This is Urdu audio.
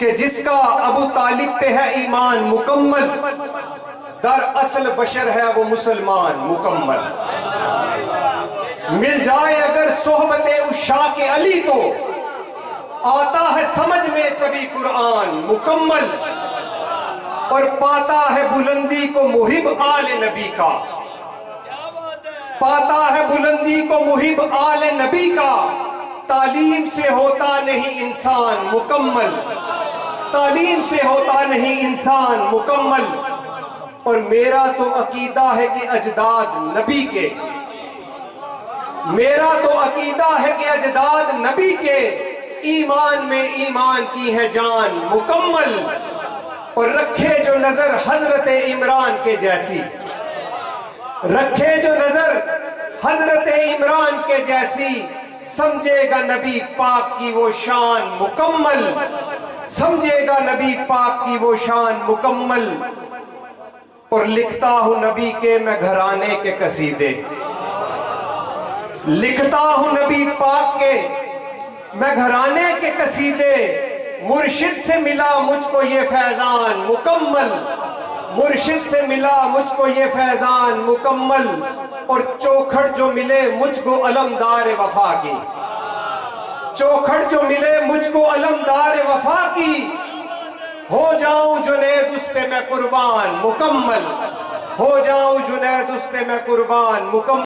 کہ جس کا ابو طالب پہ ہے ایمان مکمل، در اصل بشر ہے وہ مسلمان مکمل۔ مل جائے اگر صحبت عشاق علی تو آتا ہے سمجھ میں تبھی قرآن مکمل، اور پاتا ہے بلندی کو محب آل نبی کا، پاتا ہے بلندی کو محب آل نبی کا۔ تعلیم سے ہوتا نہیں انسان مکمل، تعلیم سے ہوتا نہیں انسان مکمل، اور میرا تو عقیدہ ہے کہ اجداد نبی کے، میرا تو عقیدہ ہے کہ اجداد نبی کے ایمان میں ایمان کی ہے جان مکمل، اور رکھے جو نظر حضرت عمران کے جیسی، رکھے جو نظر حضرت عمران کے جیسی، سمجھے گا نبی پاک کی وہ شان مکمل، سمجھے گا نبی پاک کی وہ شان مکمل۔ اور لکھتا ہوں نبی کے میں گھرانے کے قصیدے، لکھتا ہوں نبی پاک کے میں گھرانے کے قصیدے، مرشد سے ملا مجھ کو یہ فیضان مکمل، مرشد سے ملا مجھ کو یہ فیضان مکمل، اور چوکھڑ جو ملے مجھ کو علمدار وفا کی، چوکھڑ جو ملے مجھ کو علمدار وفا کی، ہو جاؤں جنید اس پہ میں قربان مکمل، ہو جاؤں جنید اس پہ میں قربان مکمل۔